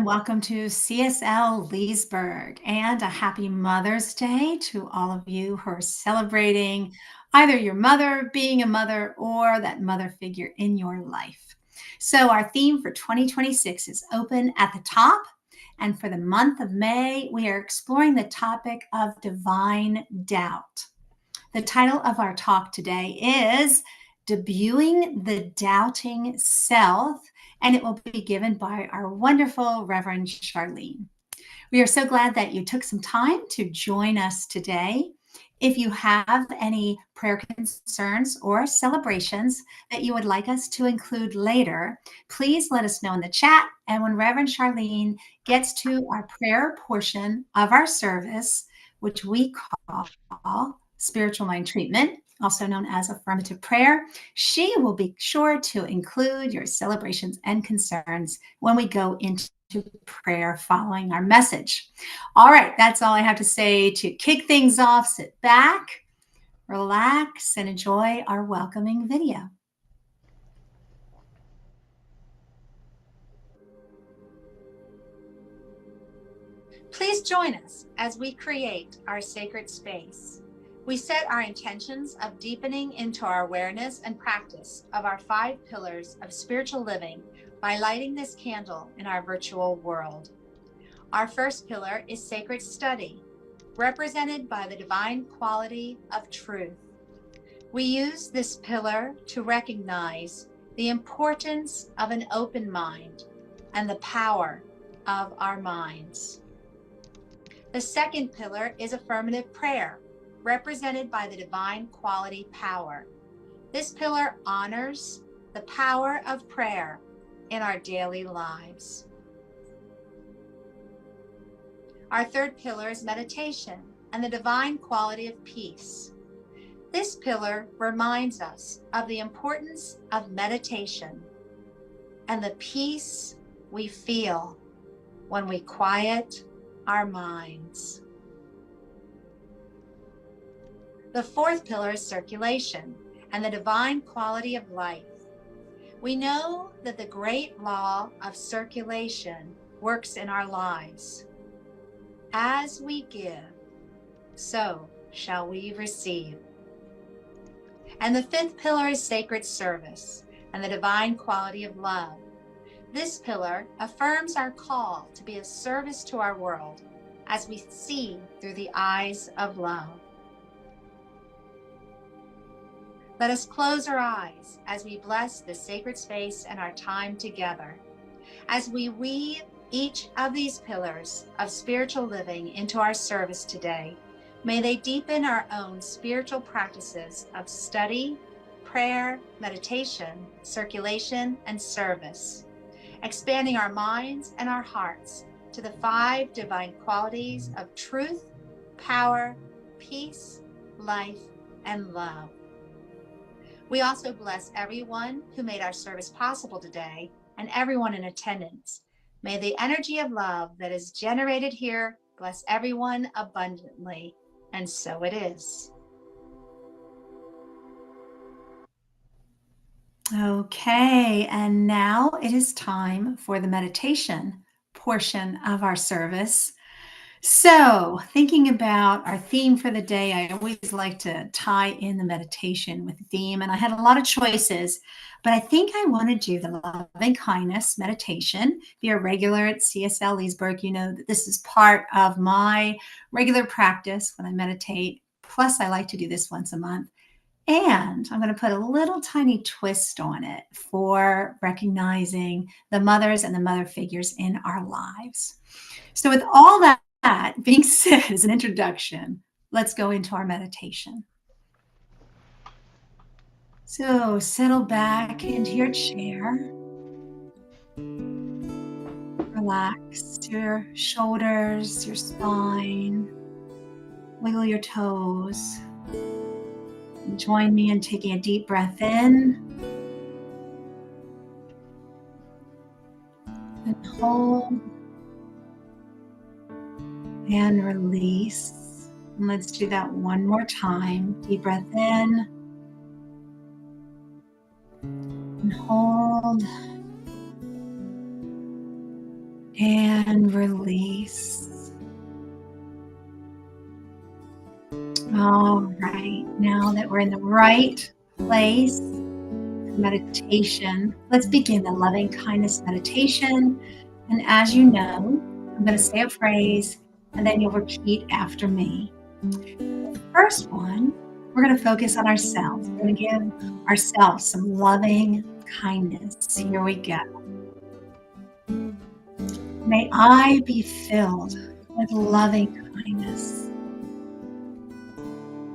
and welcome to CSL Leesburg, and a happy Mother's Day to all of you who are celebrating either your mother being a mother or that mother figure in your life. So our theme for 2026 is open at the top. And for the month of May, we are exploring the topic of divine doubt. The title of our talk today is Debuting the Doubting Self, and it will be given by our wonderful Reverend Charlene. We are so glad that you took some time to join us today. If you have any prayer concerns or celebrations that you would like us to include later, please let us know in the chat. And when Reverend Charlene gets to our prayer portion of our service, which we call spiritual mind treatment, also known as affirmative prayer, she will be sure to include your celebrations and concerns when we go into prayer following our message. All right, that's all I have to say to kick things off. Sit back, relax, and enjoy our welcoming video. Please join us as we create our sacred space. We set our intentions of deepening into our awareness and practice of our 5 pillars of spiritual living by lighting this candle in our virtual world. Our first pillar is sacred study, represented by the divine quality of truth. We use this pillar to recognize the importance of an open mind and the power of our minds. The second pillar is affirmative prayer, represented by the divine quality power. This pillar honors the power of prayer in our daily lives. Our third pillar is meditation and the divine quality of peace. This pillar reminds us of the importance of meditation and the peace we feel when we quiet our minds. The fourth pillar is circulation and the divine quality of life. We know that the great law of circulation works in our lives. As we give, so shall we receive. And the fifth pillar is sacred service and the divine quality of love. This pillar affirms our call to be of service to our world as we see through the eyes of love. Let us close our eyes as we bless this sacred space and our time together. As we weave each of these pillars of spiritual living into our service today, may they deepen our own spiritual practices of study, prayer, meditation, circulation, and service, expanding our minds and our hearts to the 5 divine qualities of truth, power, peace, life, and love. We also bless everyone who made our service possible today and everyone in attendance. May the energy of love that is generated here bless everyone abundantly, and so it is. Okay, and now it is time for the meditation portion of our service. So, thinking about our theme for the day, I always like to tie in the meditation with the theme, and I had a lot of choices, but I think I want to do the loving kindness meditation. If you're a regular at CSL Leesburg, you know that this is part of my regular practice when I meditate. Plus, I like to do this once a month. And I'm going to put a little tiny twist on it for recognizing the mothers and the mother figures in our lives. So, with all that being said as an introduction, let's go into our meditation. So, settle back into your chair. Relax your shoulders, your spine. Wiggle your toes. And join me in taking a deep breath in and hold and release. And let's do that one more time. Deep breath in and hold and release. All right, now that we're in the right place for meditation, let's begin the loving kindness meditation. And as you know, I'm going to say a phrase and then you'll repeat after me. The first one, we're going to focus on ourselves. We're going to give ourselves some loving kindness. Here we go. May I be filled with loving kindness.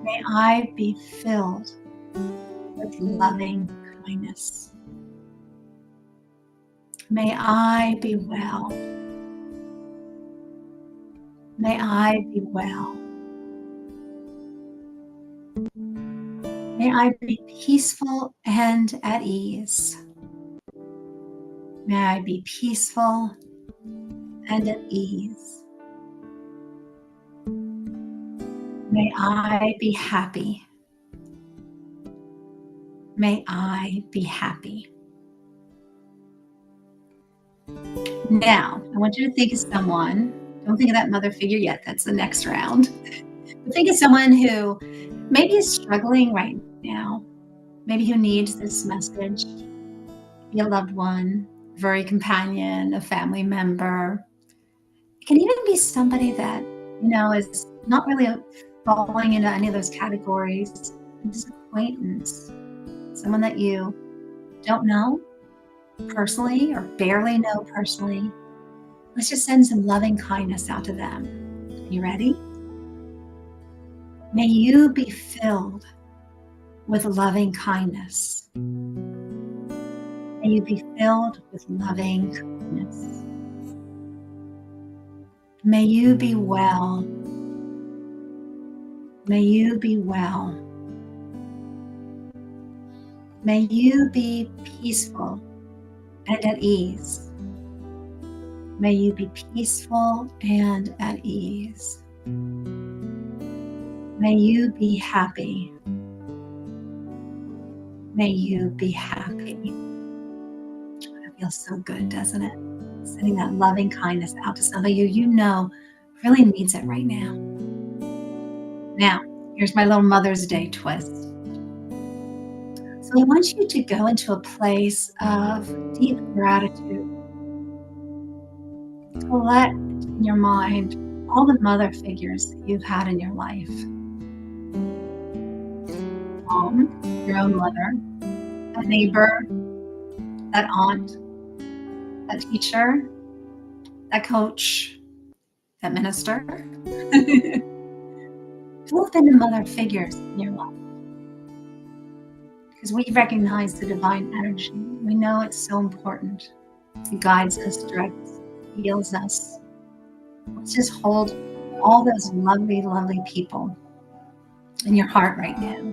May I be filled with loving kindness. May I be well. May I be well. May I be peaceful and at ease. May I be peaceful and at ease. May I be happy. May I be happy. Now, I want you to think of someone. Don't think of that mother figure yet. That's the next round. But think of someone who maybe is struggling right now. Maybe who needs this message. Be a loved one, a very companion, a family member. It can even be somebody that, is not really falling into any of those categories. Just acquaintance. Someone that you don't know personally or barely know personally. Let's just send some loving kindness out to them. You ready? May you be filled with loving kindness. May you be filled with loving kindness. May you be well. May you be well. May you be peaceful and at ease. May you be peaceful and at ease. May you be happy. May you be happy. It feels so good, doesn't it? Sending that loving kindness out to somebody you know really needs it right now. Now, here's my little Mother's Day twist. So I want you to go into a place of deep gratitude. Collect in your mind all the mother figures that you've had in your life. Mom, your own mother, that neighbor, that aunt, that teacher, that coach, that minister. Who have been the mother figures in your life? Because we recognize the divine energy. We know it's so important. It guides us, directs us, heals us. Let's just hold all those lovely, lovely people in your heart right now.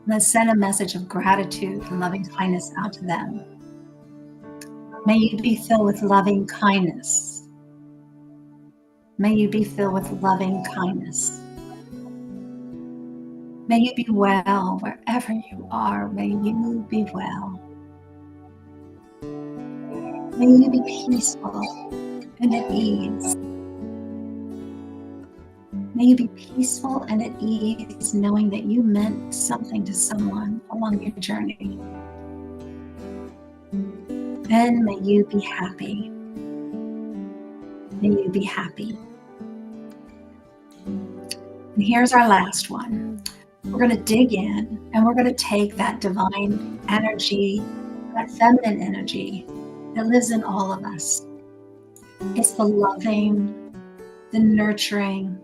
Let's send a message of gratitude and loving kindness out to them. May you be filled with loving kindness. May you be filled with loving kindness. May you be well wherever you are. May you be well. May you be peaceful and at ease. May you be peaceful and at ease, knowing that you meant something to someone along your journey. And may you be happy. May you be happy. And here's our last one. We're going to dig in and we're going to take that divine energy, that feminine energy that lives in all of us. It's the loving, the nurturing,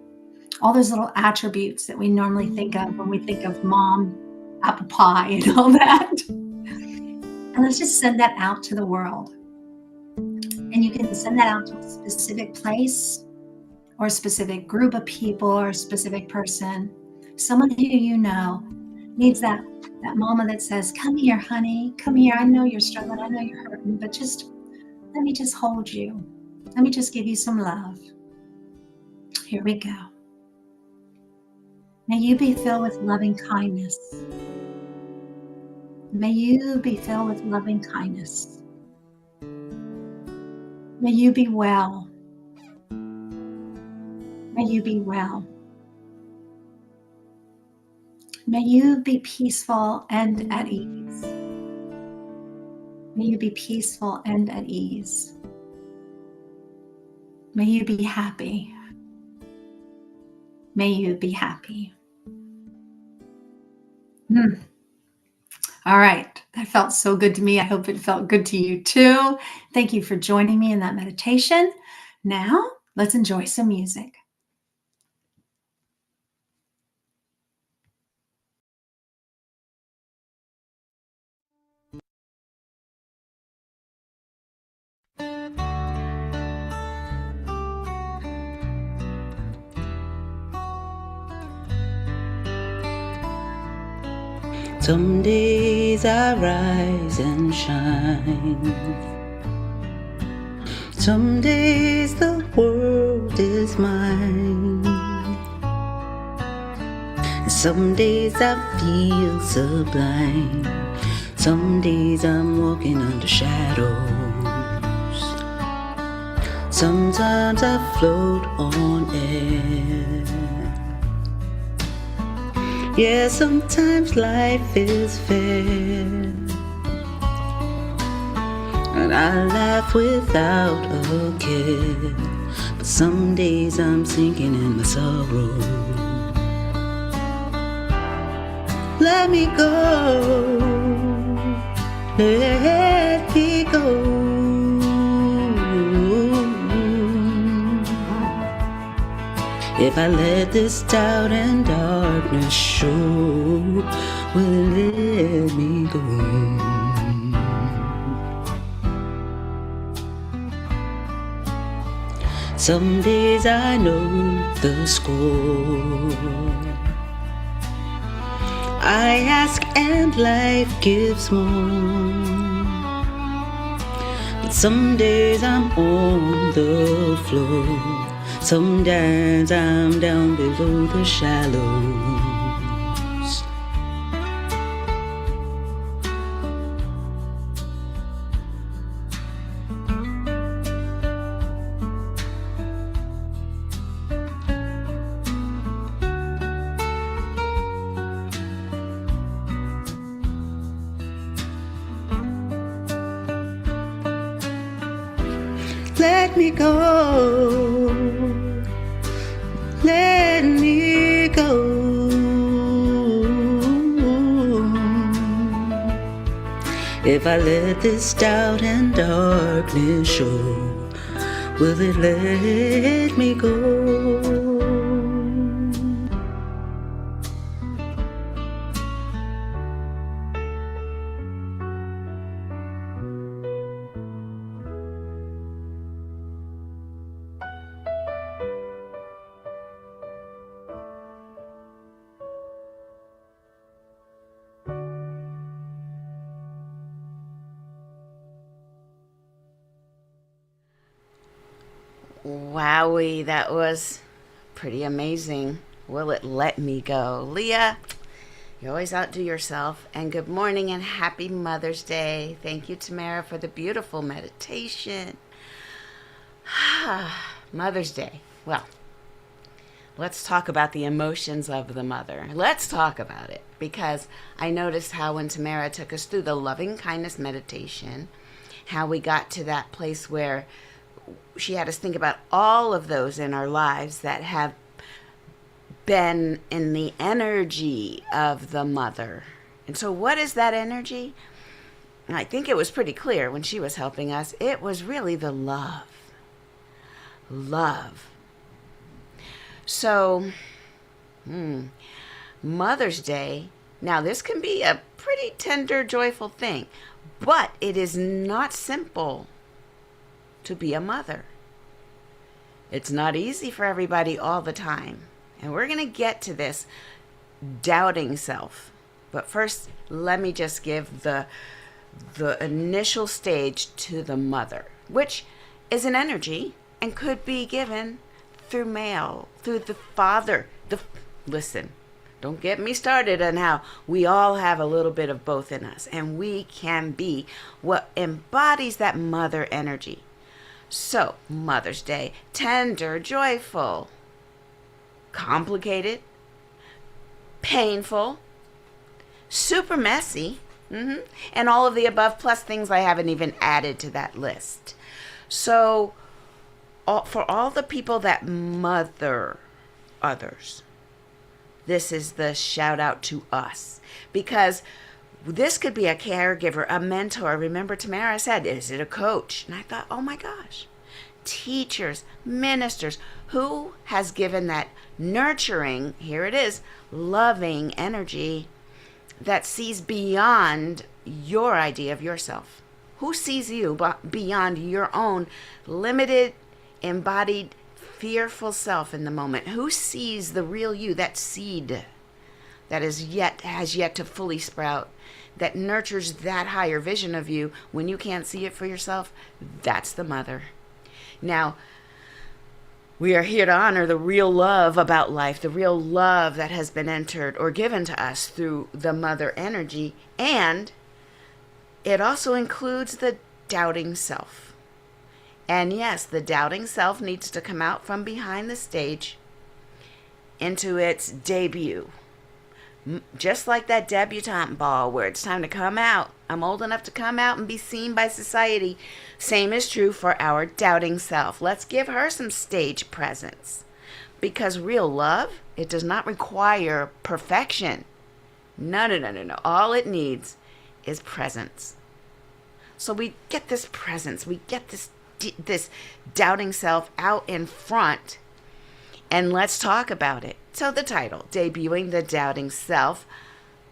all those little attributes that we normally think of when we think of mom, apple pie, and all that. And let's just send that out to the world. And you can send that out to a specific place or a specific group of people or a specific person. Someone who you know needs that mama that says, come here, honey, come here. I know you're struggling. I know you're hurting, but let me just hold you. Let me just give you some love. Here we go. May you be filled with loving kindness. May you be filled with loving kindness. May you be well. May you be well. May you be peaceful and at ease. May you be peaceful and at ease. May you be happy. May you be happy. All right. That felt so good to me. I hope it felt good to you too. Thank you for joining me in that meditation. Now, let's enjoy some music. Some days I rise and shine. Some days the world is mine. Some days I feel sublime. Some days I'm walking under shadows. Sometimes I float on air. Yeah, sometimes life is fair, and I laugh without a care. But some days I'm sinking in my sorrow. Let me go, let me go. If I let this doubt and darkness show, will it let me go? Some days I know the score. I ask and life gives more. But some days I'm on the floor. Sometimes I'm down below the shallows. Let me go. Let me go. If I let this doubt and darkness show, will it let me go? Wowie, that was pretty amazing. Will it let me go? Leah, you always outdo yourself. And good morning and happy Mother's Day. Thank you, Tamara, for the beautiful meditation. Mother's Day. Well, let's talk about the emotions of the mother. Let's talk about it, because I noticed how when Tamara took us through the loving kindness meditation, how we got to that place where she had us think about all of those in our lives that have been in the energy of the mother. And so what is that energy? I think it was pretty clear when she was helping us. It was really the love. Love. So, Mother's Day, now this can be a pretty tender, joyful thing, but it is not simple to be a mother. It's not easy for everybody all the time. And we're going to get to this doubting self. But first, let me just give the initial stage to the mother, which is an energy and could be given through male, through the father. Listen, don't get me started on how we all have a little bit of both in us, and we can be what embodies that mother energy. So, Mother's Day, tender, joyful, complicated, painful, super messy, and all of the above, plus things I haven't even added to that list. So, for all the people that mother others, this is the shout out to us, because this could be a caregiver, a mentor. Remember, Tamara said, is it a coach? And I thought, oh my gosh, teachers, ministers, who has given that nurturing, here it is, loving energy that sees beyond your idea of yourself? Who sees you beyond your own limited, embodied, fearful self in the moment? Who sees the real you, that seed that has yet to fully sprout, that nurtures that higher vision of you when you can't see it for yourself? That's the mother. Now, we are here to honor the real love about life, the real love that has been entered or given to us through the mother energy, and it also includes the doubting self. And yes, the doubting self needs to come out from behind the stage into its debut. Just like that debutante ball where it's time to come out. I'm old enough to come out and be seen by society. Same is true for our doubting self. Let's give her some stage presence. Because real love, it does not require perfection. No. All it needs is presence. So we get this presence. We get this doubting self out in front. And let's talk about it. So the title, Debuting the Doubting Self.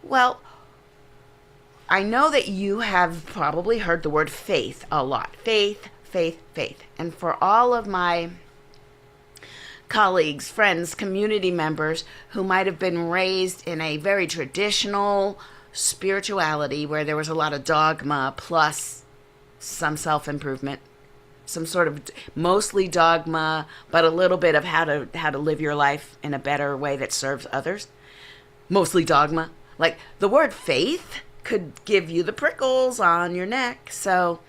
Well, I know that you have probably heard the word faith a lot. Faith. And for all of my colleagues, friends, community members who might have been raised in a very traditional spirituality where there was a lot of dogma plus some self-improvement, some sort of mostly dogma, but a little bit of how to live your life in a better way that serves others. Mostly dogma. Like the word faith could give you the prickles on your neck. So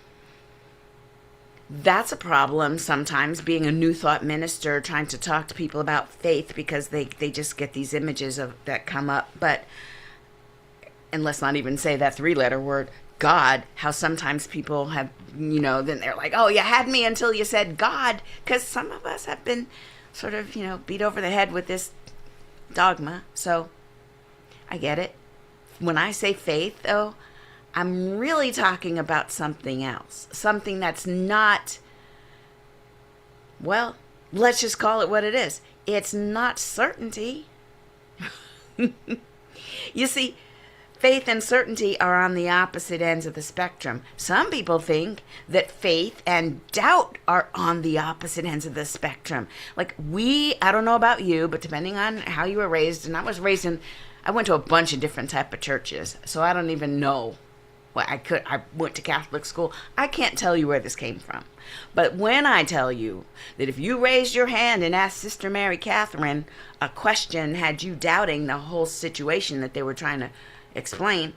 that's a problem sometimes, being a New Thought minister, trying to talk to people about faith, because they just get these images that come up. But, and let's not even say that 3-letter word, God, how sometimes people have, then they're like, oh, you had me until you said God, because some of us have been sort of, beat over the head with this dogma. So I get it. When I say faith, though, I'm really talking about something else, something that's not, well, let's just call it what it is. It's not certainty. You see, faith and certainty are on the opposite ends of the spectrum. Some people think that faith and doubt are on the opposite ends of the spectrum. Like I don't know about you, but depending on how you were raised, and I went to a bunch of different type of churches, so I don't even know. Well, I went to Catholic school. I can't tell you where this came from. But when I tell you that if you raised your hand and asked Sister Mary Catherine a question, had you doubting the whole situation that they were trying to explain,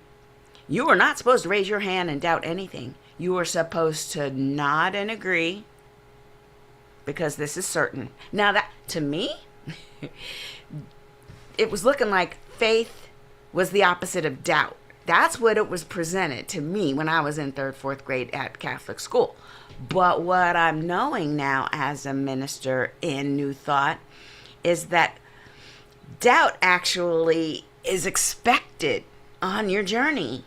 you were not supposed to raise your hand and doubt anything. You were supposed to nod and agree, because this is certain. Now that, to me, it was looking like faith was the opposite of doubt. That's what it was presented to me when I was in 3rd, 4th grade at Catholic school. But what I'm knowing now as a minister in New Thought is that doubt actually is expected on your journey.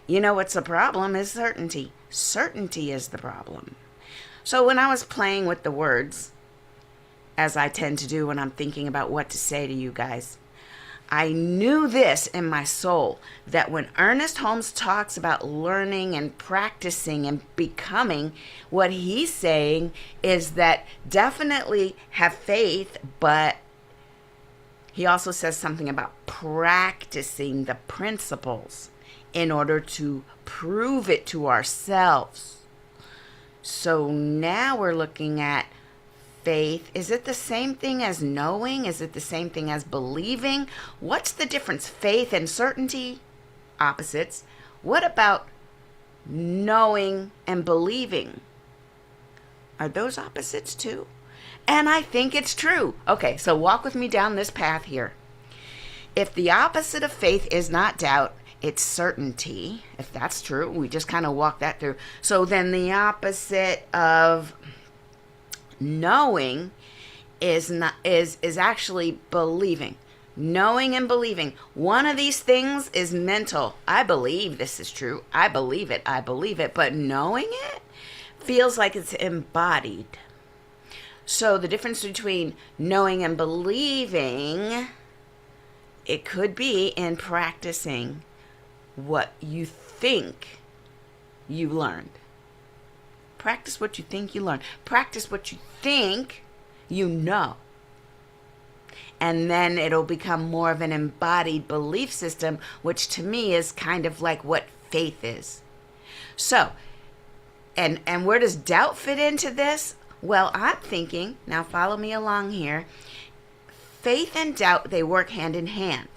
What's the problem is certainty. Certainty is the problem. So when I was playing with the words, as I tend to do when I'm thinking about what to say to you guys, I knew this in my soul, that when Ernest Holmes talks about learning and practicing and becoming, what he's saying is that definitely have faith, but he also says something about practicing the principles in order to prove it to ourselves. So now we're looking at faith. Is it the same thing as knowing? Is it the same thing as believing? What's the difference? Faith and certainty, opposites. What about knowing and believing? Are those opposites too? And I think it's true. Okay, so walk with me down this path here. If the opposite of faith is not doubt, it's certainty. If that's true, we just kind of walk that through. So then the opposite of knowing is actually believing. Knowing and believing. One of these things is mental. I believe this is true. I believe it. I believe it. But knowing it feels like it's embodied. So the difference between knowing and believing, it could be in practicing what you think you learned. Practice what you think you learned. Practice what you think you know. And then it'll become more of an embodied belief system, which to me is kind of like what faith is. So, and where does doubt fit into this? Well, I'm thinking, now follow me along here, faith and doubt, they work hand in hand.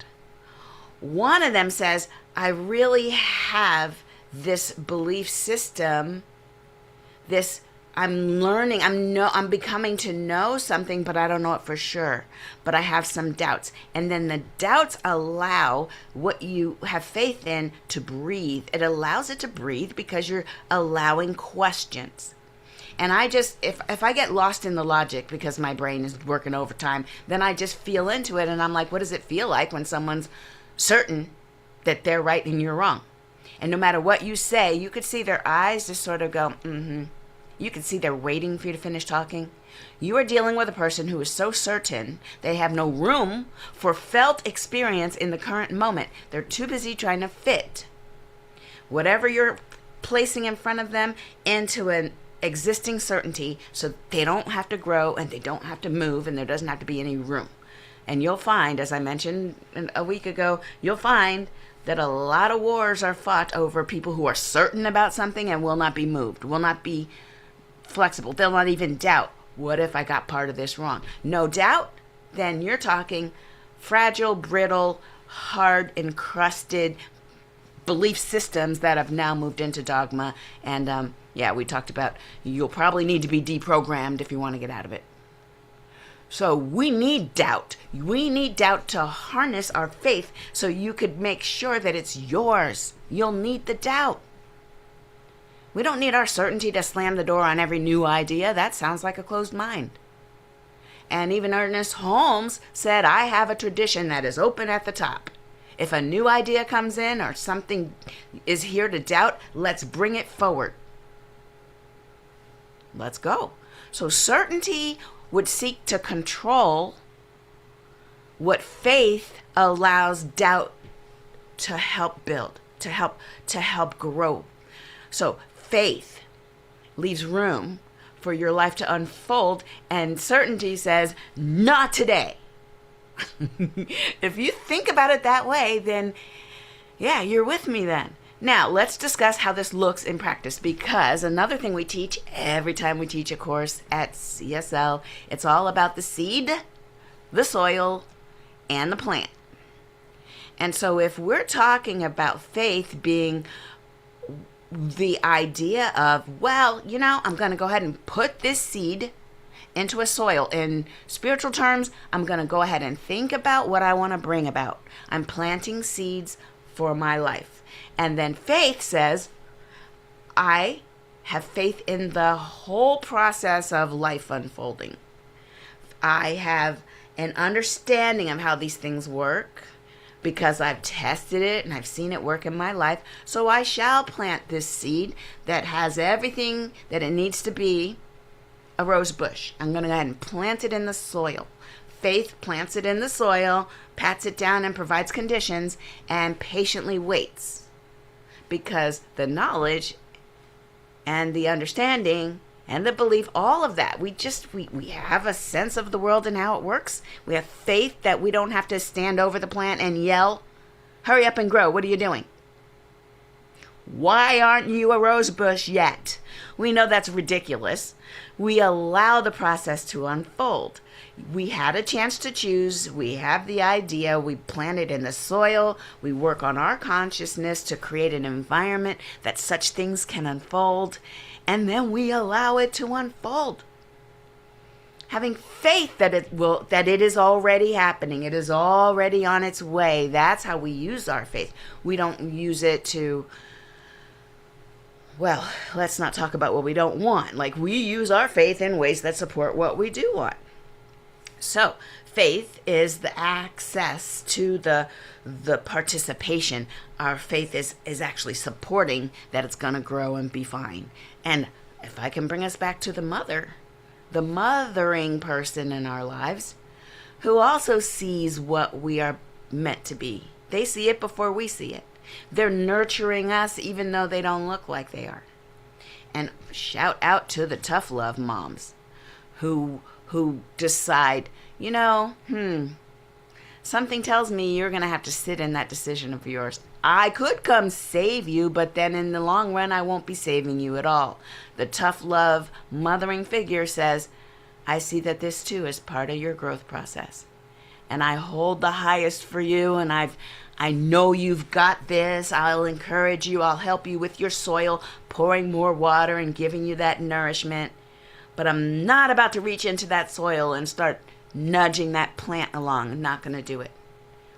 One of them says, I really have this belief system, this I'm learning, I'm becoming to know something, but I don't know it for sure. But I have some doubts. And then the doubts allow what you have faith in to breathe. It allows it to breathe because you're allowing questions. And I just, if I get lost in the logic because my brain is working overtime, then I just feel into it. And I'm like, what does it feel like when someone's certain that they're right and you're wrong? And no matter what you say, you could see their eyes just sort of go, mm-hmm. You can see they're waiting for you to finish talking. You are dealing with a person who is so certain they have no room for felt experience in the current moment. They're too busy trying to fit whatever you're placing in front of them into an existing certainty so they don't have to grow and they don't have to move and there doesn't have to be any room. And you'll find, as I mentioned a week ago, you'll find that a lot of wars are fought over people who are certain about something and will not be moved, will not be flexible. They'll not even doubt, what if I got part of this wrong? No doubt, then you're talking fragile, brittle, hard, encrusted belief systems that have now moved into dogma. And we talked about you'll probably need to be deprogrammed if you want to get out of it. So we need doubt. We need doubt to harness our faith so you could make sure that it's yours. You'll need the doubt. We don't need our certainty to slam the door on every new idea. That sounds like a closed mind. And even Ernest Holmes said, I have a tradition that is open at the top. If a new idea comes in or something is here to doubt, let's bring it forward. Let's go. So certainty would seek to control what faith allows doubt to help build, to help grow. So faith leaves room for your life to unfold, and certainty says, not today. If you think about it that way, then yeah, you're with me then. Now, let's discuss how this looks in practice, because another thing we teach every time we teach a course at CSL, it's all about the seed, the soil, and the plant. And so if we're talking about faith being the idea of, well, I'm going to go ahead and put this seed into a soil. In spiritual terms, I'm going to go ahead and think about what I want to bring about. I'm planting seeds for my life. And then faith says, I have faith in the whole process of life unfolding. I have an understanding of how these things work because I've tested it and I've seen it work in my life. So I shall plant this seed that has everything that it needs to be a rose bush. I'm going to go ahead and plant it in the soil. Faith plants it in the soil, pats it down and provides conditions, and patiently waits. Because the knowledge and the understanding and the belief, all of that, we have a sense of the world and how it works. We have faith that we don't have to stand over the plant and yell, hurry up and grow. What are you doing? Why aren't you a rose bush yet? We know that's ridiculous. We allow the process to unfold. We had a chance to choose. We have the idea. We plant it in the soil. We work on our consciousness to create an environment that such things can unfold. and then we allow it to unfold. Having faith that it is already happening. It is already on its way. That's how we use our faith. We don't use it to, well, let's not talk about what we don't want. Like, we use our faith in ways that support what we do want. So, faith is the access to the participation. Our faith is actually supporting that it's going to grow and be fine. And if I can bring us back to the mothering person in our lives, who also sees what we are meant to be. They see it before we see it. They're nurturing us even though they don't look like they are. And shout out to the tough love moms who decide, something tells me you're going to have to sit in that decision of yours. I could come save you, but then in the long run, I won't be saving you at all. The tough love mothering figure says, I see that this too is part of your growth process. And I hold the highest for you, and I know you've got this. I'll encourage you. I'll help you with your soil, pouring more water and giving you that nourishment. But I'm not about to reach into that soil and start nudging that plant along. I'm not going to do it.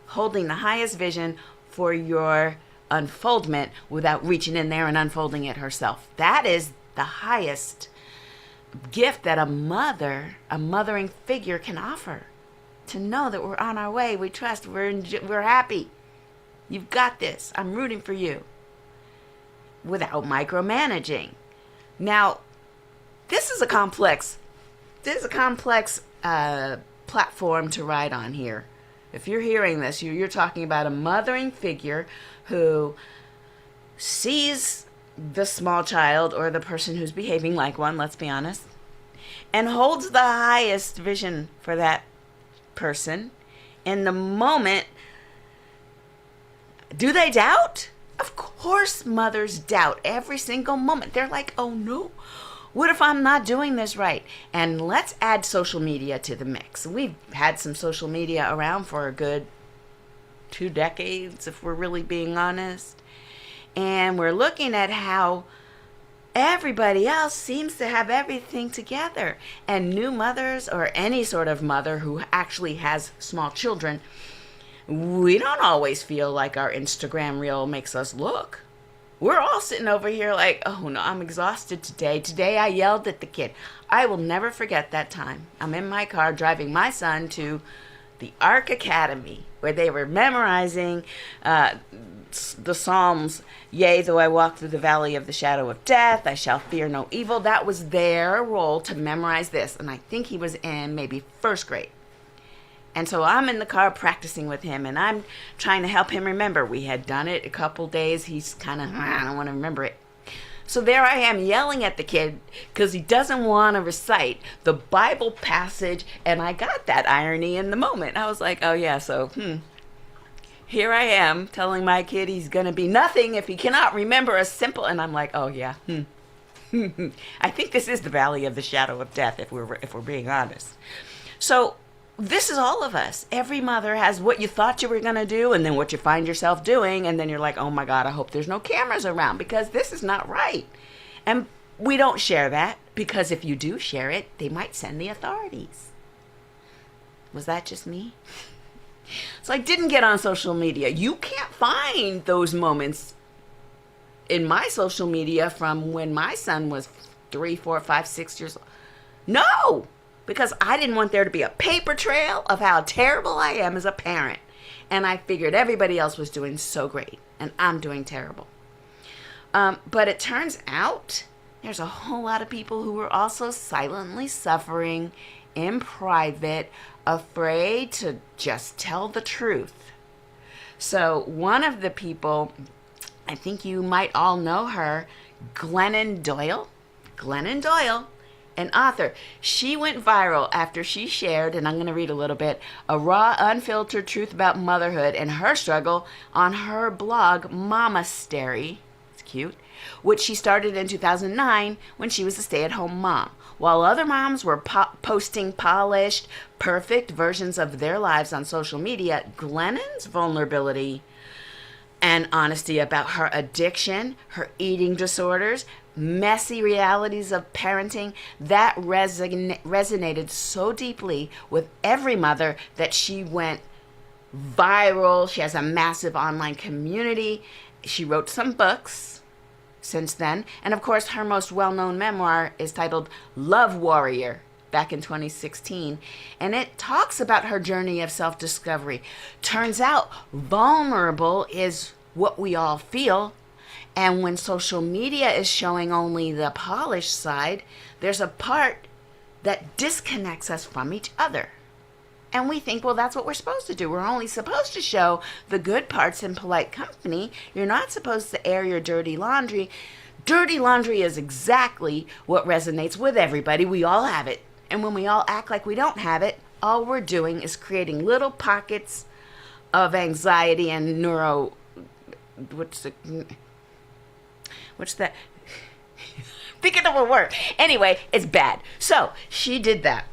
Holding the highest vision for your unfoldment without reaching in there and unfolding it herself. That is the highest gift that a mothering figure can offer. To know that we're on our way, we trust, we're happy. You've got this. I'm rooting for you. Without micromanaging. Now, this is a complex platform to ride on here. If you're hearing this, you're talking about a mothering figure who sees the small child or the person who's behaving like one, let's be honest, and holds the highest vision for that person in the moment. Do they doubt? Of course mothers doubt every single moment. They're like, oh no, what if I'm not doing this right? And let's add social media to the mix. We've had some social media around for a good 2 decades, if we're really being honest. And we're looking at how everybody else seems to have everything together. And new mothers, or any sort of mother who actually has small children, we don't always feel like our Instagram reel makes us look. We're all sitting over here like, oh no, I'm exhausted today. Today I yelled at the kid. I will never forget that time. I'm in my car driving my son to the Ark Academy, where they were memorizing the Psalms. Yea, though I walk through the valley of the shadow of death, I shall fear no evil. That was their role, to memorize this. And I think he was in maybe first grade. And so I'm in the car practicing with him, and I'm trying to help him remember. We had done it a couple days. He's kind of, I don't want to remember it. So there I am yelling at the kid because he doesn't want to recite the Bible passage, and I got that irony in the moment. I was like, oh yeah, so here I am telling my kid he's going to be nothing if he cannot remember a simple, and I'm like, oh yeah, I think this is the valley of the shadow of death, if we're being honest. So this is all of us. Every mother has what you thought you were going to do, and then what you find yourself doing, and then you're like, oh my God, I hope there's no cameras around because this is not right. And we don't share that, because if you do share it, they might send the authorities. Was that just me? So I didn't get on social media. You can't find those moments in my social media from when my son was 3, 4, 5, 6 years old. No! Because I didn't want there to be a paper trail of how terrible I am as a parent. And I figured everybody else was doing so great, and I'm doing terrible. But it turns out there's a whole lot of people who are also silently suffering in private, afraid to just tell the truth. So one of the people, I think you might all know her, Glennon Doyle, an author. She went viral after she shared, and I'm going to read a little bit, a raw, unfiltered truth about motherhood and her struggle on her blog, Mamastery. It's cute. Which she started in 2009 when she was a stay-at-home mom. While other moms were posting polished, perfect versions of their lives on social media, Glennon's vulnerability and honesty about her addiction, her eating disorders, messy realities of parenting, that resonated so deeply with every mother that she went viral. She has a massive online community. She wrote some books since then. And of course, her most well-known memoir is titled Love Warrior, back in 2016. And it talks about her journey of self-discovery. Turns out vulnerable is what we all feel. And when social media is showing only the polished side, there's a part that disconnects us from each other. And we think, well, that's what we're supposed to do. We're only supposed to show the good parts in polite company. You're not supposed to air your dirty laundry. Dirty laundry is exactly what resonates with everybody. We all have it. And when we all act like we don't have it, all we're doing is creating little pockets of anxiety and what's that? Thinking of a word. Anyway, it's bad. So she did that.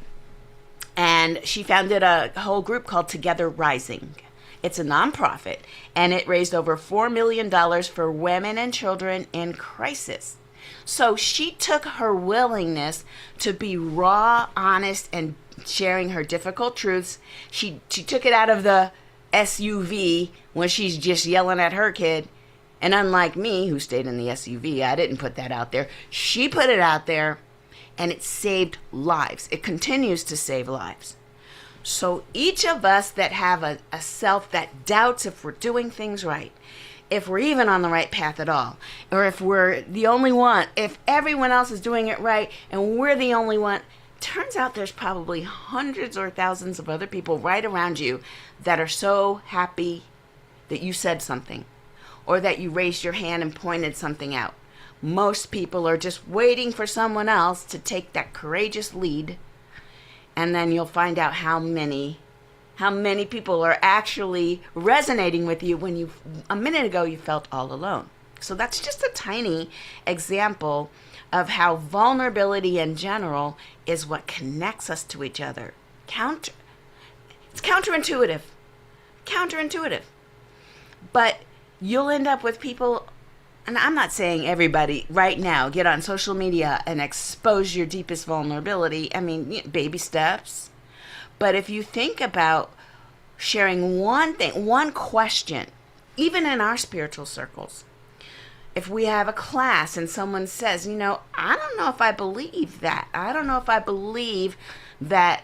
And she founded a whole group called Together Rising. It's a nonprofit, and it raised over $4 million for women and children in crisis. So she took her willingness to be raw, honest, and sharing her difficult truths. She took it out of the SUV when she's just yelling at her kid. And unlike me, who stayed in the SUV, I didn't put that out there. She put it out there, and it saved lives. It continues to save lives. So each of us that have a self that doubts if we're doing things right, if we're even on the right path at all, or if we're the only one, if everyone else is doing it right and we're the only one, turns out there's probably hundreds or thousands of other people right around you that are so happy that you said something or that you raised your hand and pointed something out. Most people are just waiting for someone else to take that courageous lead, and then you'll find out how many people are actually resonating with you when a minute ago you felt all alone. So that's just a tiny example of how vulnerability in general is what connects us to each other. It's counterintuitive. But you'll end up with people. And I'm not saying everybody right now get on social media and expose your deepest vulnerability. I mean, baby steps. But if you think about sharing one thing, one question, even in our spiritual circles, if we have a class and someone says, I don't know if I believe that. I don't know if I believe that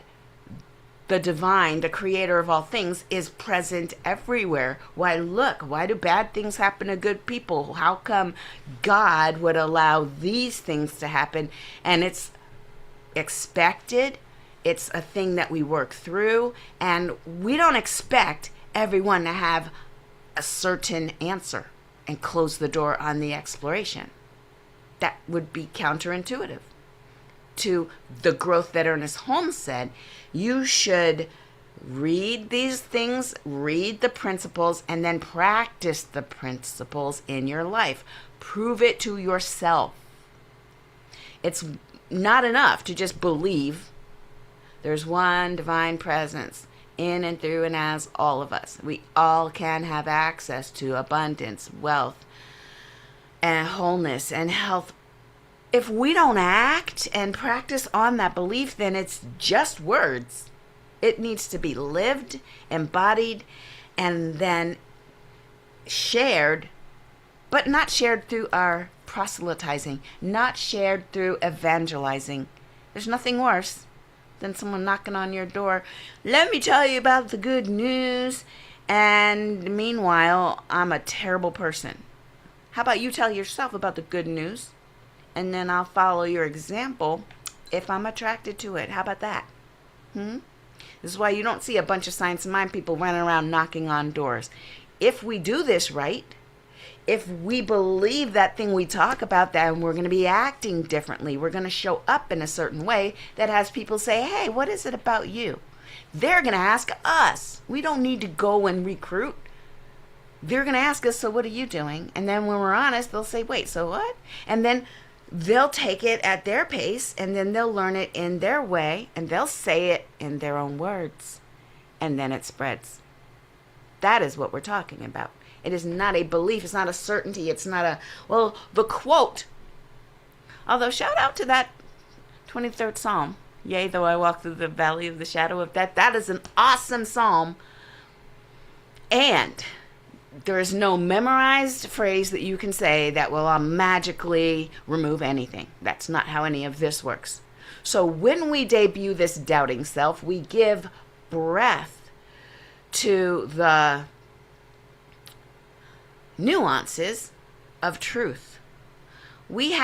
the divine, the creator of all things, is present everywhere. Why do bad things happen to good people? How come God would allow these things to happen? And it's expected. It's a thing that we work through. And we don't expect everyone to have a certain answer and close the door on the exploration. That would be counterintuitive to the growth that Ernest Holmes said. You should read these things, read the principles, and then practice the principles in your life. Prove it to yourself. It's not enough to just believe there's one divine presence in and through and as all of us. We all can have access to abundance, wealth, and wholeness and health. If we don't act and practice on that belief, then it's just words. It needs to be lived, embodied, and then shared, but not shared through our proselytizing, not shared through evangelizing. There's nothing worse than someone knocking on your door. Let me tell you about the good news. And meanwhile, I'm a terrible person. How about you tell yourself about the good news? And then I'll follow your example if I'm attracted to it. How about that? This is why you don't see a bunch of science and mind people running around knocking on doors. If we do this right, if we believe that thing we talk about, then we're going to be acting differently. We're going to show up in a certain way that has people say, hey, what is it about you? They're going to ask us. We don't need to go and recruit. They're going to ask us, so what are you doing? And then when we're honest, they'll say, wait, so what? And then they'll take it at their pace, and then they'll learn it in their way, and they'll say it in their own words, and then it spreads. That is what we're talking about. It is not a belief. It's not a certainty. It's not the quote Although, shout out to that 23rd Psalm. Yea, though I walk through the valley of the shadow of death. That is an awesome psalm. And there is no memorized phrase that you can say that will magically remove anything. That's not how any of this works. So when we debut this doubting self, we give breath to the nuances of truth. We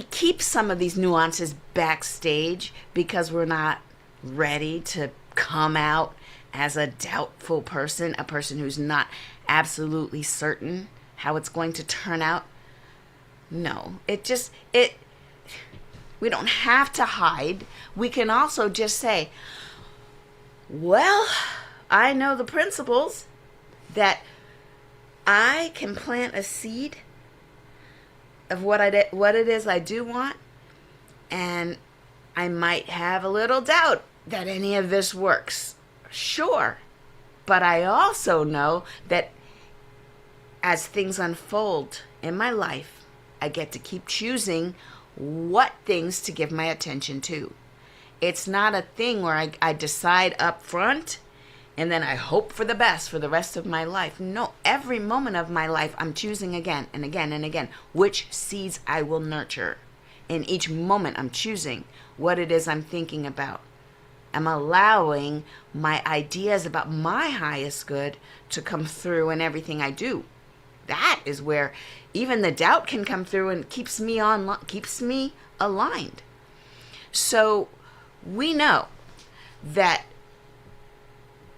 keep some of these nuances backstage because we're not ready to come out as a doubtful person, a person who's not absolutely certain how it's going to turn out. No, we don't have to hide. We can also just say, well, I know the principles that I can plant a seed of what it is I do want, and I might have a little doubt that any of this works. Sure. But I also know that as things unfold in my life, I get to keep choosing what things to give my attention to. It's not a thing where I decide up front and then I hope for the best for the rest of my life. No, every moment of my life, I'm choosing again and again and again which seeds I will nurture. In each moment, I'm choosing what it is I'm thinking about. I'm allowing my ideas about my highest good to come through in everything I do. That is where even the doubt can come through and keeps me aligned. So we know that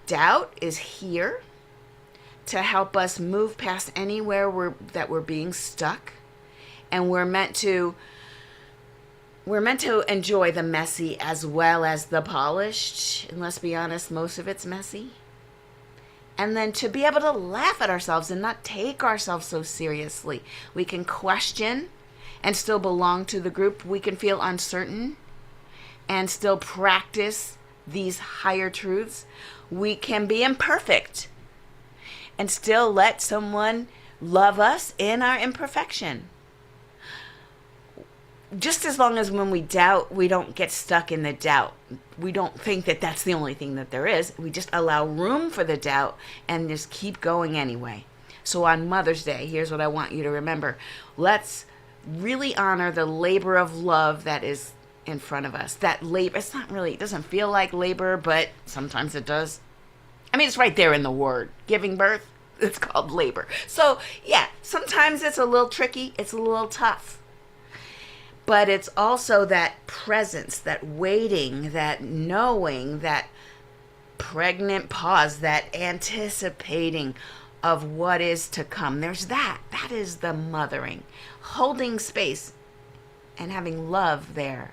doubt is here to help us move past anywhere that we're being stuck, and we're meant to enjoy the messy as well as the polished. And let's be honest, most of it's messy. And then to be able to laugh at ourselves and not take ourselves so seriously. We can question and still belong to the group. We can feel uncertain and still practice these higher truths. We can be imperfect and still let someone love us in our imperfection. Just as long as when we doubt, we don't get stuck in the doubt. We don't think that that's the only thing that there is. We just allow room for the doubt and just keep going anyway. So on Mother's Day, here's what I want you to remember. Let's really honor the labor of love that is in front of us. That labor, it doesn't feel like labor, but sometimes it does. I mean, it's right there in the word. Giving birth, it's called labor. So yeah, sometimes it's a little tricky. It's a little tough. But it's also that presence, that waiting, that knowing, that pregnant pause, that anticipating of what is to come. There's that. That is the mothering. Holding space and having love there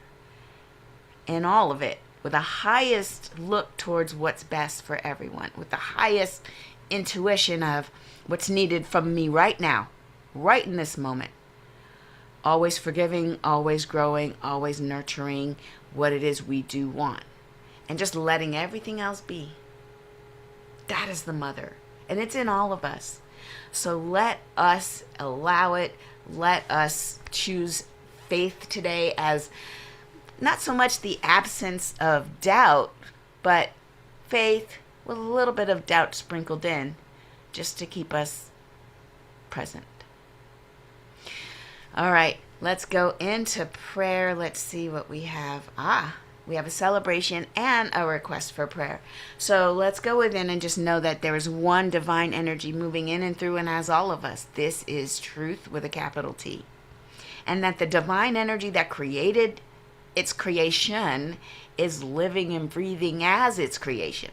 in all of it, with the highest look towards what's best for everyone, with the highest intuition of what's needed from me right now, right in this moment. Always forgiving, always growing, always nurturing what it is we do want. And just letting everything else be. That is the mother. And it's in all of us. So let us allow it. Let us choose faith today as not so much the absence of doubt, but faith with a little bit of doubt sprinkled in, just to keep us present. All right, let's go into prayer. Let's see what we have. We have a celebration and a request for prayer. So let's go within and just know that there is one divine energy moving in and through and as all of us. This is truth with a capital T. And that the divine energy that created its creation is living and breathing as its creation.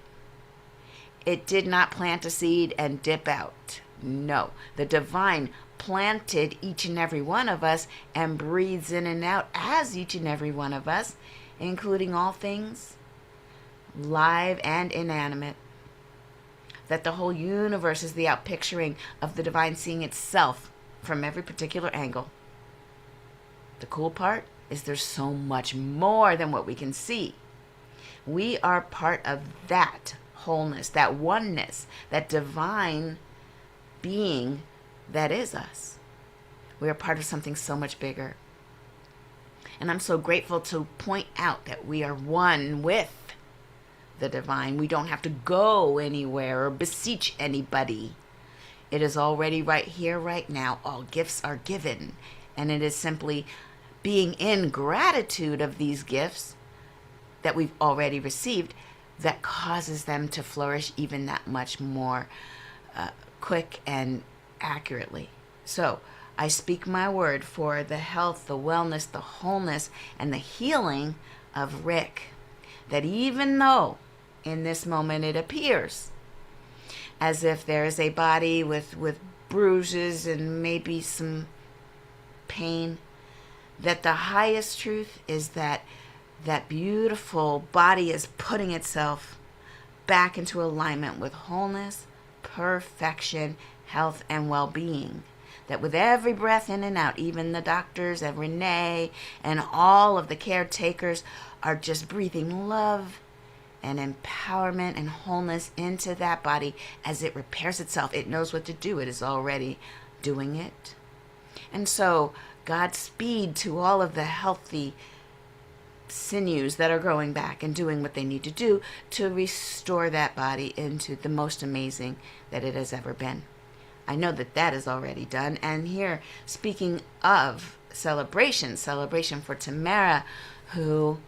It did not plant a seed and dip out. No, the divine planted each and every one of us and breathes in and out as each and every one of us, including all things live and inanimate. That the whole universe is the outpicturing of the divine seeing itself from every particular angle. The cool part is there's so much more than what we can see. We are part of that wholeness, that oneness, that divine being that is us. We are part of something so much bigger. And I'm so grateful to point out that we are one with the divine. We don't have to go anywhere or beseech anybody. It is already right here, right now. All gifts are given. And it is simply being in gratitude of these gifts that we've already received that causes them to flourish even that much more quick and accurately. So I speak my word for the health, the wellness, the wholeness, and the healing of Rick. That even though in this moment it appears as if there is a body with bruises and maybe some pain, that the highest truth is that that beautiful body is putting itself back into alignment with wholeness, perfection, health, and well-being. That with every breath in and out, even the doctors and Renee and all of the caretakers are just breathing love and empowerment and wholeness into that body as it repairs itself. It knows what to do. It is already doing it. And so, Godspeed to all of the healthy sinews that are growing back and doing what they need to do to restore that body into the most amazing that it has ever been. I know that that is already done. And here, speaking of celebration for Tamara, who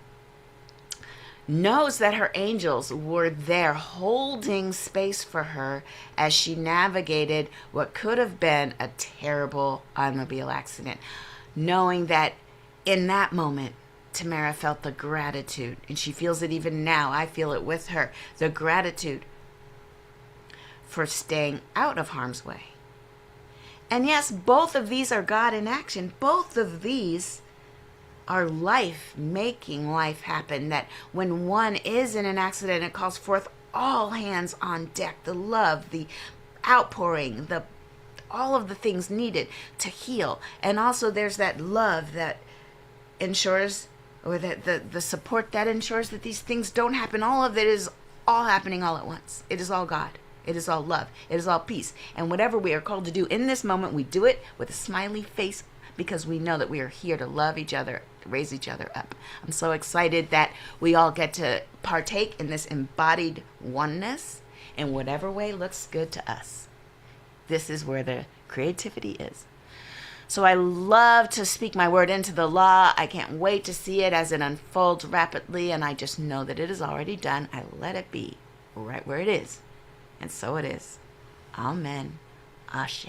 knows that her angels were there holding space for her as she navigated what could have been a terrible automobile accident, knowing that in that moment, Tamara felt the gratitude, and she feels it even now. I feel it with her, the gratitude for staying out of harm's way. And yes, both of these are God in action. Both of these are life, making life happen. That when one is in an accident, it calls forth all hands on deck, the love, the outpouring, all of the things needed to heal. And also there's that love that ensures, or the support that ensures that these things don't happen. All of it is all happening all at once. It is all God. It is all love. It is all peace. And whatever we are called to do in this moment, we do it with a smiley face because we know that we are here to love each other, to raise each other up. I'm so excited that we all get to partake in this embodied oneness in whatever way looks good to us. This is where the creativity is. So I love to speak my word into the law. I can't wait to see it as it unfolds rapidly, and I just know that it is already done. I let it be right where it is. And so it is. Amen. Ashe.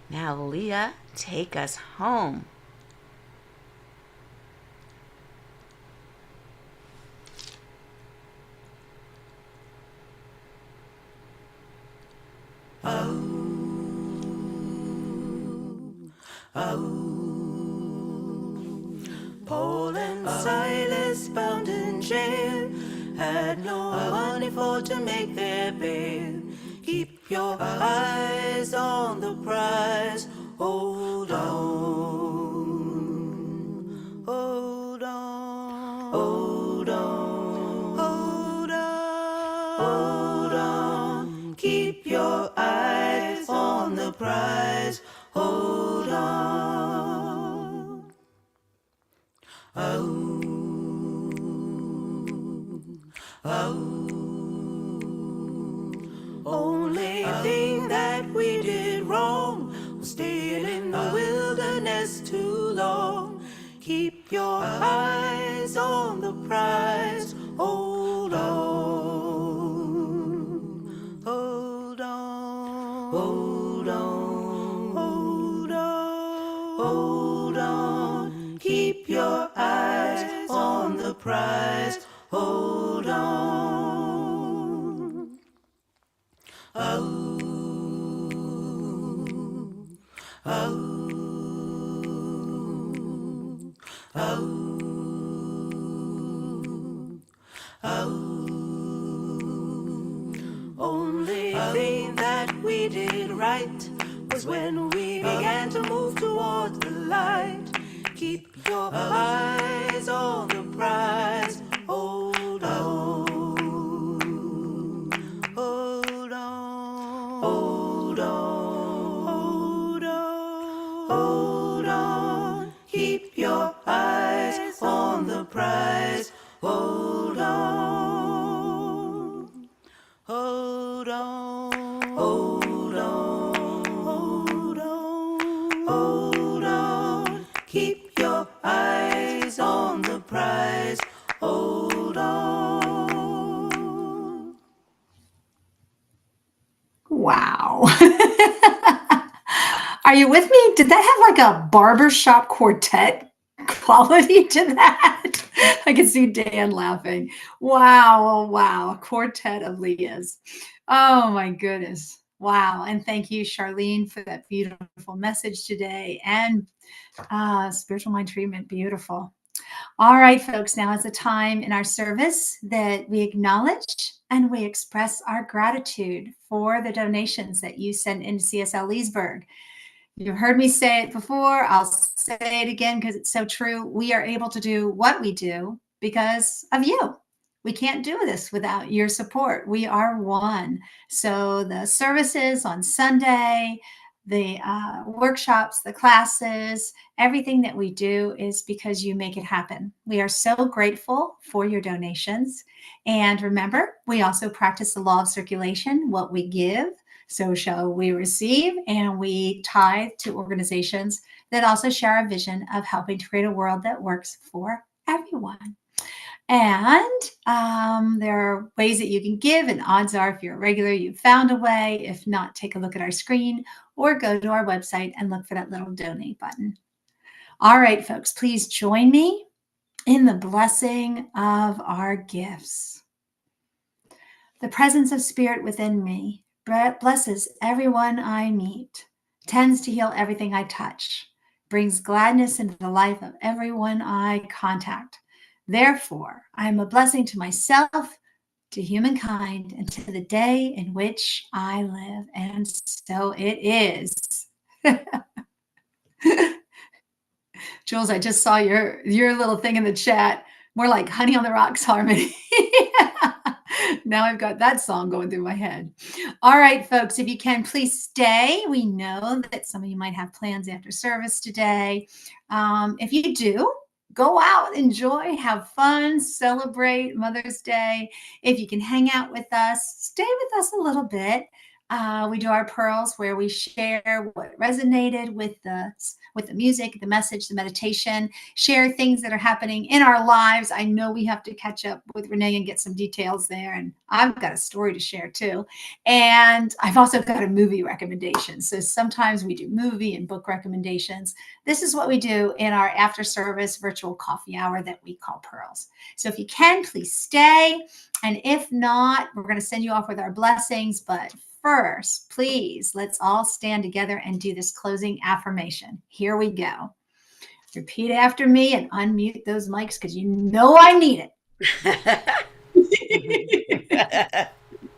Now, Leah, take us home. Paul and Silas bound in jail had no money for to make their bail. Keep your eyes on the prize. Hold on. Hold on. Hold on. Hold on. Hold on. Keep your eyes on the prize. Hold on. Oh. Oh. Only thing that we did wrong was staying in the wilderness too long. Keep your eyes on the prize. Hold on. Hold on. Hold on. Hold on. Hold on. Keep your eyes on the prize. Hold on. Oh. Oh. Oh. Oh. Only thing that we did right was when we began to move towards the light. Keep your eyes on the prize. Hold on. Hold on. Hold on. Hold on. Hold on. Keep your eyes Wow. Are you with me? Did that have like a barbershop quartet quality to that? I can see Dan laughing. Wow, oh, wow, a quartet of Leahs. Oh my goodness. Wow. And thank you, Charlene, for that beautiful message today. And spiritual mind treatment, beautiful. All right, folks, now is the time in our service that we acknowledge and we express our gratitude for the donations that you send into CSL Leesburg. You've heard me say it before. I'll say it again because it's so true. We are able to do what we do because of you. We can't do this without your support. We are one. So the services on Sunday, the workshops, the classes, everything that we do is because you make it happen. We are so grateful for your donations. And remember, we also practice the law of circulation. What we give, so shall we receive, and we tithe to organizations that also share our vision of helping to create a world that works for everyone. And there are ways that you can give, and odds are if you're a regular, you've found a way. If not, take a look at our screen or go to our website and look for that little donate button. All right, folks, please join me in the blessing of our gifts. The presence of spirit within me blesses everyone I meet, tends to heal everything I touch, brings gladness into the life of everyone I contact. Therefore, I am a blessing to myself, to humankind, and to the day in which I live. And so it is. Jules, I just saw your little thing in the chat. More like Honey on the Rocks harmony. Now I've got that song going through my head. All right, folks, if you can, please stay. We know that some of you might have plans after service today. If you do, go out, enjoy, have fun, celebrate Mother's Day. If you can hang out with us, stay with us a little bit. We do our pearls where we share what resonated with the music, the message, the meditation, share things that are happening in our lives. I know we have to catch up with Renee and get some details there. And I've got a story to share too. And I've also got a movie recommendation. So sometimes we do movie and book recommendations. This is what we do in our after service virtual coffee hour that we call Pearls. So if you can, please stay. And if not, we're going to send you off with our blessings. But first, please, let's all stand together and do this closing affirmation. Here we go. Repeat after me and unmute those mics because you know I need it.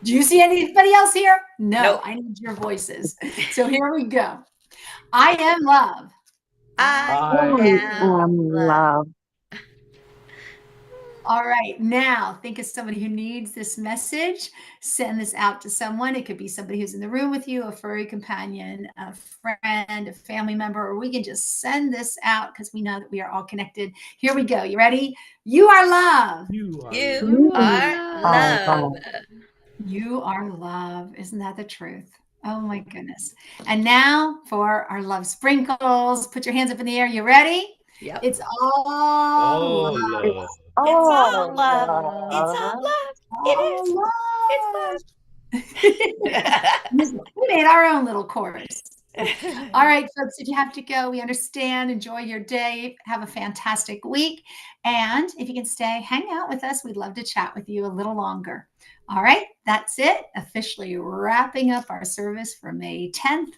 Do you see anybody else here? No, Nope. I need your voices. So here we go. I am love. I am love. All right, now think of somebody who needs this message. Send this out to someone. It could be somebody who's in the room with you, a furry companion, a friend, a family member, or we can just send this out because we know that we are all connected. Here we go. You ready? You are love. You are You are love. You are love. Isn't that the truth? Oh my goodness. And now for our love sprinkles. Put your hands up in the air. You ready? Yep. It's all love. love. It's all love. It's all love. love. It All is. It's love. love. We made our own little chorus. All right, folks, if you have to go, we understand. Enjoy your day. Have a fantastic week. And if you can stay, hang out with us. We'd love to chat with you a little longer. All right, that's it. Officially wrapping up our service for May 10th,